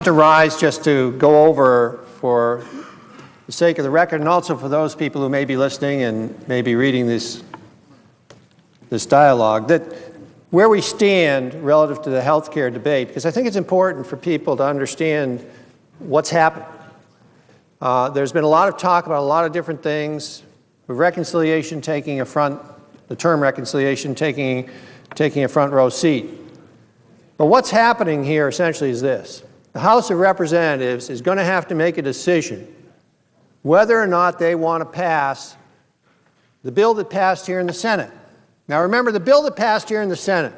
to rise just to go over, for the sake of the record, and also for those people who may be listening and may be reading this dialogue, that where we stand relative to the health care debate, because I think it's important for people to understand what's happening. There's been a lot of talk about a lot of different things, with reconciliation taking a front, the term reconciliation taking a front row seat. But what's happening here essentially is this. The House of Representatives is going to have to make a decision whether or not they want to pass the bill that passed here in the Senate. Now remember, the bill that passed here in the Senate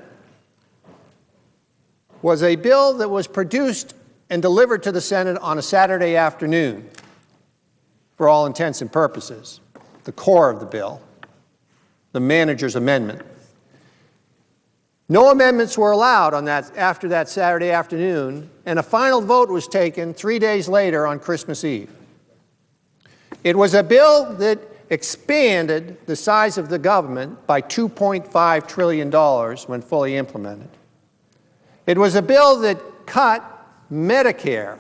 was a bill that was produced and delivered to the Senate on a Saturday afternoon, for all intents and purposes, the core of the bill, the manager's amendment. No amendments were allowed on that, after that Saturday afternoon, and a final vote was taken 3 days later on Christmas Eve. It was a bill that expanded the size of the government by $2.5 trillion when fully implemented. It was a bill that cut Medicare,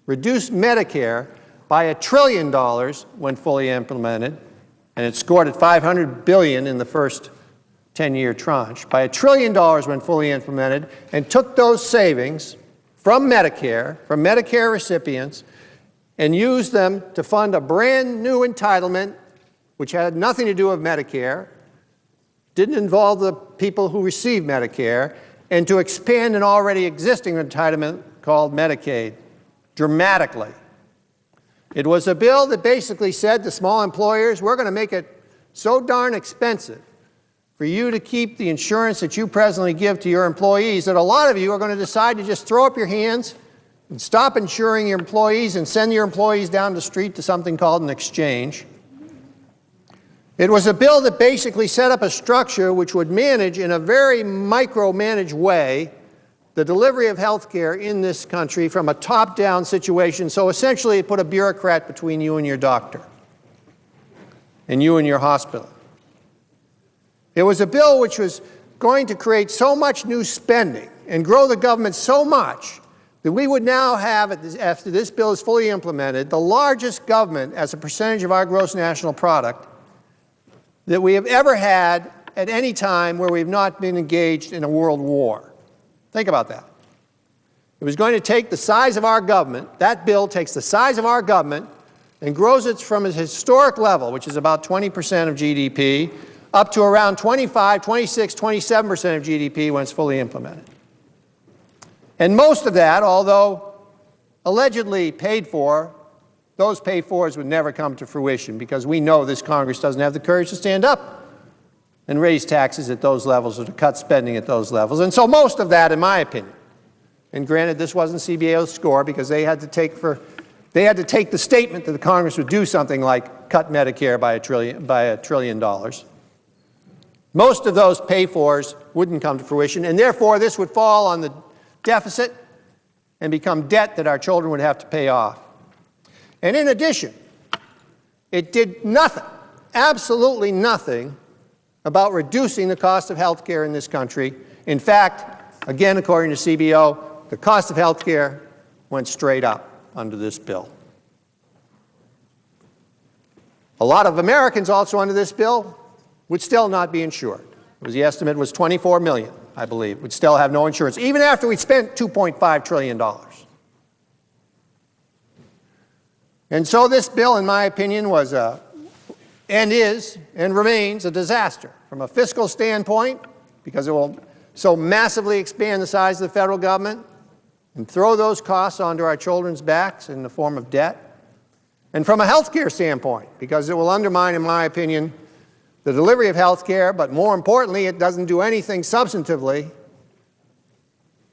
reduced Medicare by $1 trillion when fully implemented, and it scored at $500 billion in the first 10-year tranche, by $1 trillion when fully implemented, and took those savings from Medicare recipients, and used them to fund a brand new entitlement which had nothing to do with Medicare, didn't involve the people who receive Medicare, and to expand an already existing entitlement called Medicaid dramatically. It was a bill that basically said to small employers, we're going to make it so darn expensive for you to keep the insurance that you presently give to your employees that a lot of you are going to decide to just throw up your hands and stop insuring your employees and send your employees down the street to something called an exchange. It was a bill that basically set up a structure which would manage in a very micromanaged way the delivery of health care in this country from a top-down situation. So essentially it put a bureaucrat between you and your doctor and you and your hospital. It was a bill which was going to create so much new spending and grow the government so much that we would now have, after this bill is fully implemented, the largest government as a percentage of our gross national product that we have ever had at any time where we've not been engaged in a world war. Think about that. It was going to take the size of our government, that bill takes the size of our government and grows it from a historic level, which is about 20% of GDP, up to around 25, 26, 27% of GDP when it's fully implemented. And most of that, although allegedly paid for, those pay-fors would never come to fruition because we know this Congress doesn't have the courage to stand up and raise taxes at those levels or to cut spending at those levels. And so most of that, in my opinion, and granted this wasn't CBO's score because they had to take the statement that the Congress would do something like cut Medicare by $1 trillion. Most of those pay-fors wouldn't come to fruition, and therefore this would fall on the deficit and become debt that our children would have to pay off. And in addition, it did nothing, absolutely nothing, about reducing the cost of health care in this country. In fact, again, according to CBO, the cost of health care went straight up under this bill. A lot of Americans also under this bill would still not be insured. The estimate was 24 million, I believe, would still have no insurance, even after we'd spent $2.5 trillion. And so this bill, in my opinion, was and is and remains a disaster from a fiscal standpoint because it will so massively expand the size of the federal government and throw those costs onto our children's backs in the form of debt. And from a health care standpoint, because it will undermine, in my opinion, the delivery of health care, but more importantly, it doesn't do anything substantively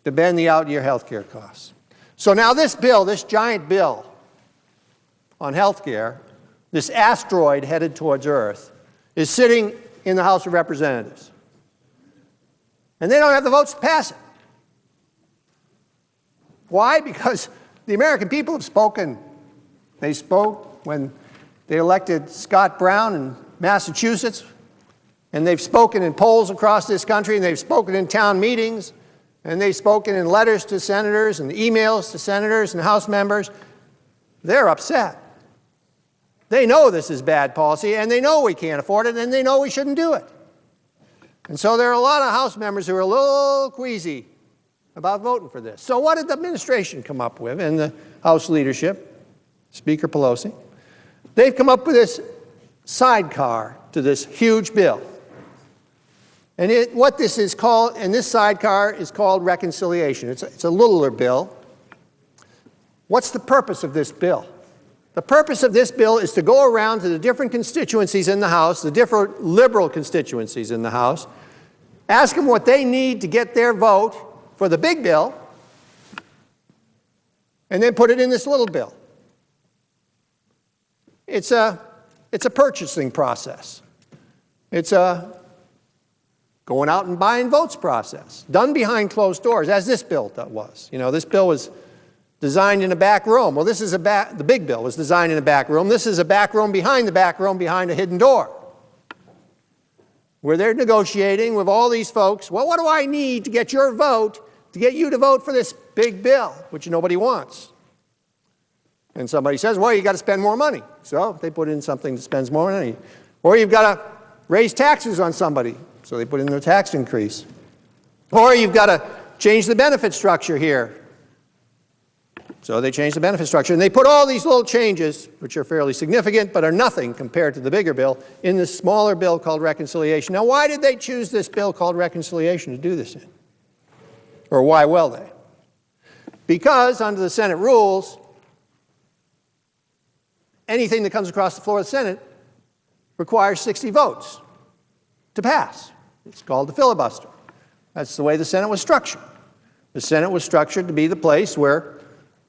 to bend the out-year health care costs. So now this bill, this giant bill on health care, this asteroid headed towards Earth, is sitting in the House of Representatives. And they don't have the votes to pass it. Why? Because the American people have spoken. They spoke when they elected Scott Brown in Massachusetts, and they've spoken in polls across this country, and they've spoken in town meetings, and they've spoken in letters to senators and emails to senators and House members. They're upset. They know this is bad policy, and they know we can't afford it, and they know we shouldn't do it. And so there are a lot of House members who are a little queasy about voting for this. So what did the administration come up with, and the House leadership, Speaker Pelosi? They've come up with this sidecar to this huge bill. And what this is called, and this sidecar is called reconciliation. It's a littler bill. What's the purpose of this bill? The purpose of this bill is to go around to the different constituencies in the House, the different liberal constituencies in the House, ask them what they need to get their vote for the big bill, and then put it in this little bill. It's a purchasing process. It's a going out and buying votes process, done behind closed doors, as this bill was. You know, this bill was designed in a back room. Well, the big bill was designed in a back room. This is a back room behind the back room behind a hidden door, where they're negotiating with all these folks. Well, what do I need to get your vote, to get you to vote for this big bill, which nobody wants? And somebody says, well, you got to spend more money. So they put in something that spends more money. Or you've got to raise taxes on somebody. So they put in their tax increase. Or you've got to change the benefit structure here. So they changed the benefit structure. And they put all these little changes, which are fairly significant, but are nothing compared to the bigger bill, in this smaller bill called reconciliation. Now, why did they choose this bill called reconciliation to do this in? Or why will they? Because under the Senate rules, anything that comes across the floor of the Senate requires 60 votes to pass. It's called the filibuster. That's the way the Senate was structured. The Senate was structured to be the place where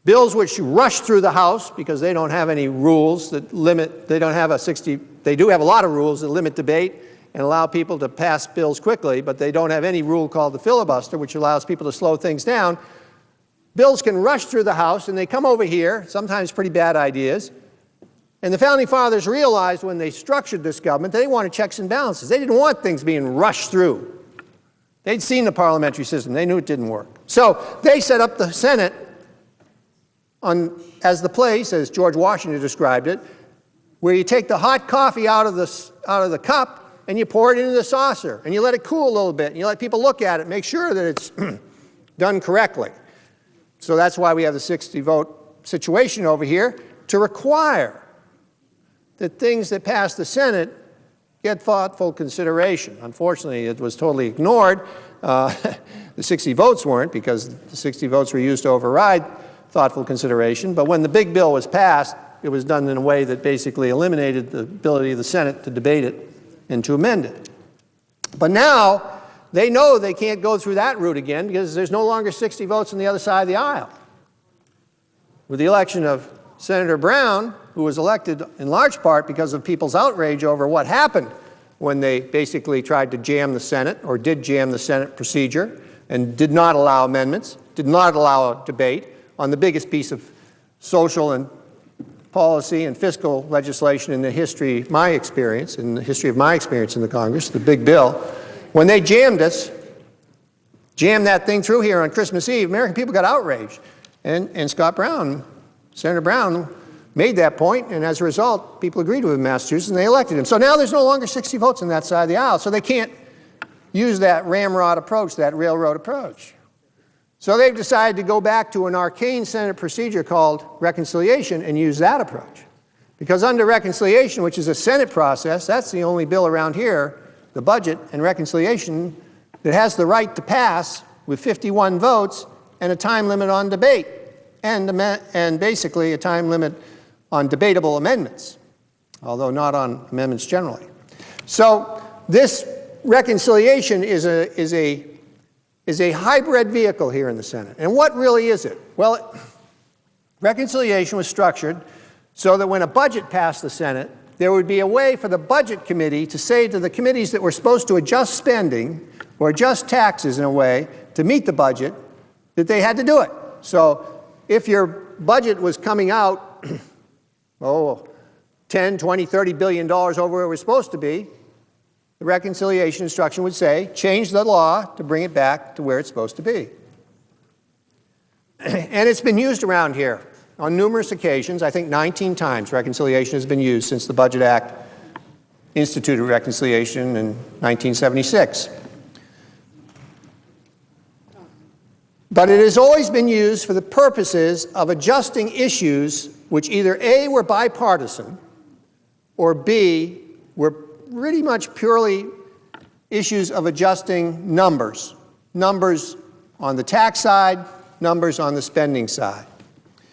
bills which rush through the House, because they don't have any rules that limit, they do have a lot of rules that limit debate and allow people to pass bills quickly, but they don't have any rule called the filibuster, which allows people to slow things down. Bills can rush through the House, and they come over here, sometimes pretty bad ideas. And the Founding Fathers realized when they structured this government, they wanted checks and balances. They didn't want things being rushed through. They'd seen the parliamentary system. They knew it didn't work. So they set up the Senate as the place, as George Washington described it, where you take the hot coffee out of the cup and you pour it into the saucer and you let it cool a little bit and you let people look at it, make sure that it's done correctly. So that's why we have the 60-vote situation over here, to require that things that pass the Senate get thoughtful consideration. Unfortunately, it was totally ignored. The 60 votes weren't, because the 60 votes were used to override thoughtful consideration. But when the big bill was passed, it was done in a way that basically eliminated the ability of the Senate to debate it and to amend it. But now they know they can't go through that route again, because there's no longer 60 votes on the other side of the aisle. With the election of Senator Brown, who was elected in large part because of people's outrage over what happened when they basically tried to jam the Senate, or did jam the Senate procedure, and did not allow amendments, did not allow a debate on the biggest piece of social and policy and fiscal legislation in the history of my experience in the Congress, the big bill. When they jammed that thing through here on Christmas Eve, American people got outraged. And Senator Brown made that point, and as a result, people agreed with him in Massachusetts, and they elected him. So now there's no longer 60 votes on that side of the aisle, so they can't use that ramrod approach, that railroad approach. So they've decided to go back to an arcane Senate procedure called reconciliation and use that approach. Because under reconciliation, which is a Senate process, that's the only bill around here, the budget and reconciliation, that has the right to pass with 51 votes and a time limit on debate, and basically a time limit on debatable amendments, although not on amendments generally. So this reconciliation is a hybrid vehicle here in the Senate. And what really is it? Well, reconciliation was structured so that when a budget passed the Senate, there would be a way for the Budget Committee to say to the committees that were supposed to adjust spending or adjust taxes in a way to meet the budget, that they had to do it. So if your budget was coming out, 10, 20, $30 billion over where it was supposed to be, the reconciliation instruction would say, change the law to bring it back to where it's supposed to be. And it's been used around here on numerous occasions. I think 19 times reconciliation has been used since the Budget Act instituted reconciliation in 1976. But it has always been used for the purposes of adjusting issues which either A, were bipartisan, or B, were pretty much purely issues of adjusting numbers. Numbers on the tax side, numbers on the spending side.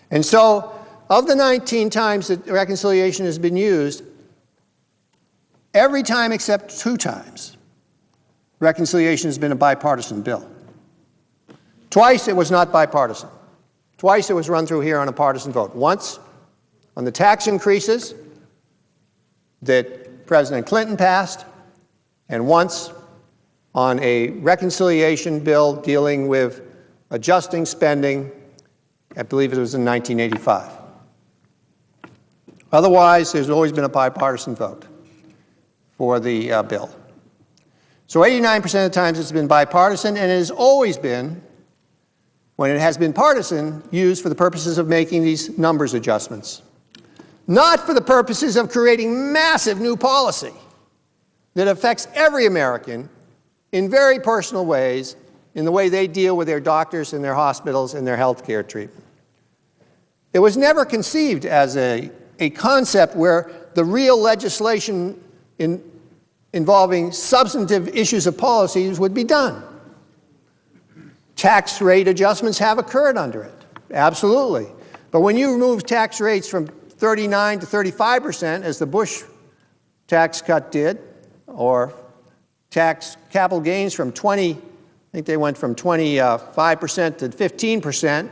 And so, of the 19 times that reconciliation has been used, every time except 2 times, reconciliation has been a bipartisan bill. Twice it was not bipartisan. Twice it was run through here on a partisan vote. Once on the tax increases that President Clinton passed, and once on a reconciliation bill dealing with adjusting spending, I believe it was in 1985. Otherwise, there's always been a bipartisan vote for the bill. So 89% of the times it's been bipartisan, and it has always been, when it has been partisan, used for the purposes of making these numbers adjustments. Not for the purposes of creating massive new policy that affects every American in very personal ways in the way they deal with their doctors and their hospitals and their health care treatment. It was never conceived as a concept where the real legislation involving substantive issues of policies would be done. Tax rate adjustments have occurred under it, absolutely. But when you remove tax rates from 39 to 35%, as the Bush tax cut did, or tax capital gains from 20, I think they went from 25% to 15%,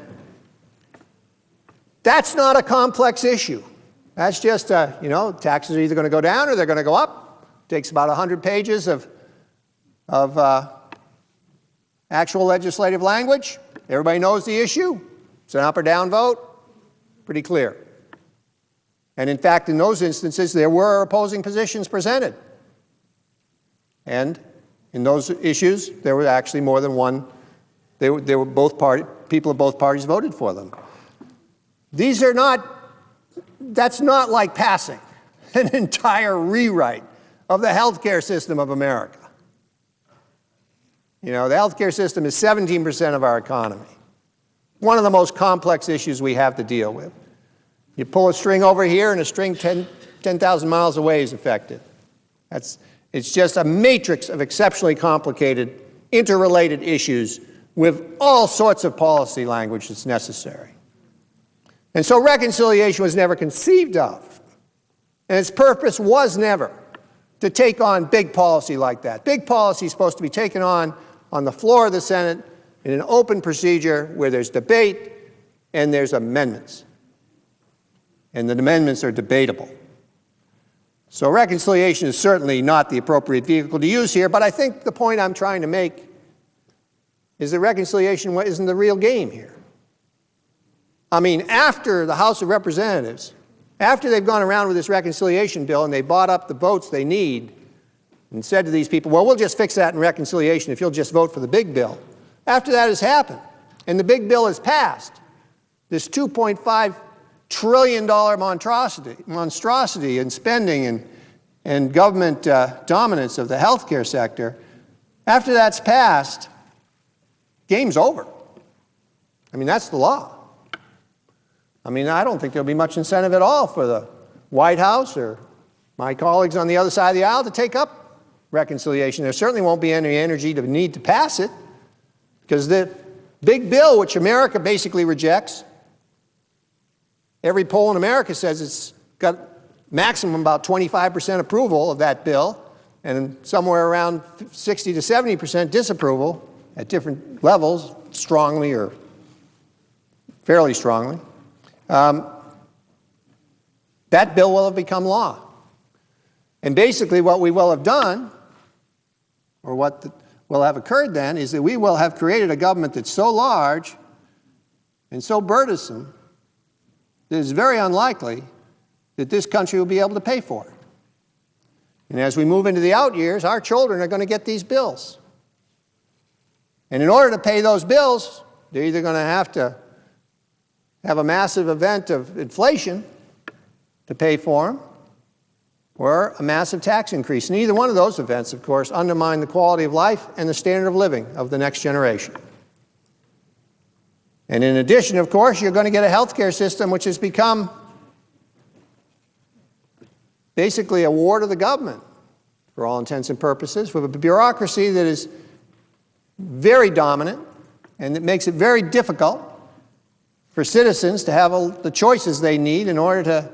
that's not a complex issue. That's just, taxes are either going to go down or they're going to go up. It takes about 100 pages of actual legislative language. Everybody knows the issue. It's an up or down vote. Pretty clear. And in fact, in those instances, there were opposing positions presented. And in those issues, there were actually more than one. They were people of both parties voted for them. These are not, that's not like passing an entire rewrite of the healthcare system of America. You know, the healthcare system is 17% of our economy. One of the most complex issues we have to deal with. You pull a string over here and a string 10,000 miles away is affected. It's just a matrix of exceptionally complicated, interrelated issues with all sorts of policy language that's necessary. And so reconciliation was never conceived of. And its purpose was never to take on big policy like that. Big policy is supposed to be taken on the floor of the Senate in an open procedure where there's debate and there's amendments. And the amendments are debatable. So reconciliation is certainly not the appropriate vehicle to use here, but I think the point I'm trying to make is that reconciliation isn't the real game here. I mean, after the House of Representatives, after they've gone around with this reconciliation bill and they bought up the votes they need and said to these people, well, we'll just fix that in reconciliation if you'll just vote for the big bill. After that has happened and the big bill is passed, this $2.5 trillion monstrosity in spending and government dominance of the healthcare sector, after that's passed, game's over. I mean, that's the law. I mean, I don't think there'll be much incentive at all for the White House or my colleagues on the other side of the aisle to take up reconciliation. There certainly won't be any energy to need to pass it, because the big bill, which America basically rejects, every poll in America says it's got maximum about 25% approval of that bill and somewhere around 60 to 70% disapproval at different levels, strongly or fairly strongly. That bill will have become law. And basically what we will have done, or what will have occurred then, is that we will have created a government that's so large and so burdensome that it's very unlikely that this country will be able to pay for it. And as we move into the out years, our children are going to get these bills. And in order to pay those bills, they're either going to have to have a massive event of inflation to pay for them, or a massive tax increase. And either one of those events, of course, undermine the quality of life and the standard of living of the next generation. And in addition, of course, you're going to get a health care system which has become basically a ward of the government, for all intents and purposes, with a bureaucracy that is very dominant and that makes it very difficult for citizens to have the choices they need in order to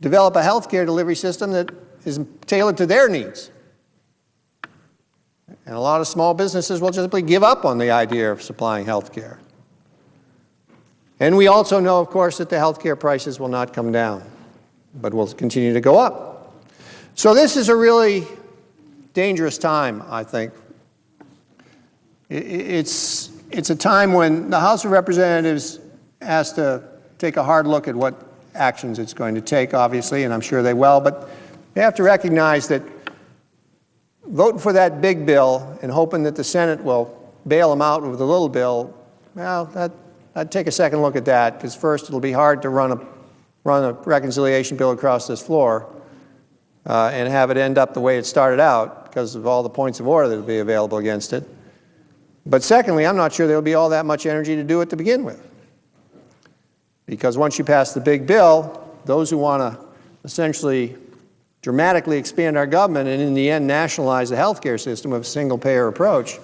develop a health care delivery system that is tailored to their needs. And a lot of small businesses will just simply give up on the idea of supplying health care. And we also know, of course, that the health care prices will not come down, but will continue to go up. So this is a really dangerous time, I think. It's a time when the House of Representatives has to take a hard look at what actions it's going to take, obviously, and I'm sure they will, but they have to recognize that voting for that big bill and hoping that the Senate will bail them out with a little bill, well, I'd take a second look at that, because first it'll be hard to run a reconciliation bill across this floor and have it end up the way it started out because of all the points of order that will be available against it. But secondly, I'm not sure there'll be all that much energy to do it to begin with. Because once you pass the big bill, those who want to essentially dramatically expand our government and in the end nationalize the health care system with a single-payer approach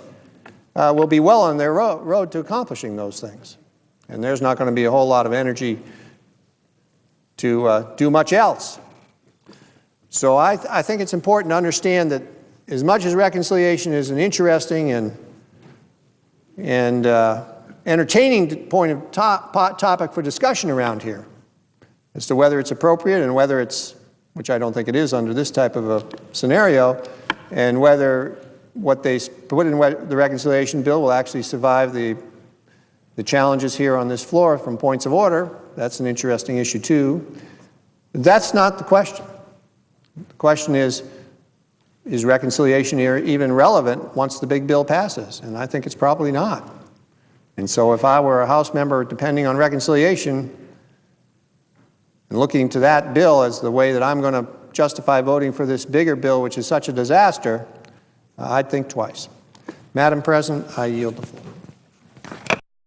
will be well on their road to accomplishing those things. And there's not going to be a whole lot of energy to do much else. So I think it's important to understand that as much as reconciliation is an interesting and entertaining topic for discussion around here as to whether it's appropriate and whether it's, which I don't think it is under this type of a scenario, and whether what they put in the reconciliation bill will actually survive the challenges here on this floor from points of order. That's an interesting issue too. That's not the question. The question is reconciliation here even relevant once the big bill passes? And I think it's probably not. And so if I were a House member depending on reconciliation and looking to that bill as the way that I'm going to justify voting for this bigger bill, which is such a disaster, I'd think twice. Madam President, I yield the floor.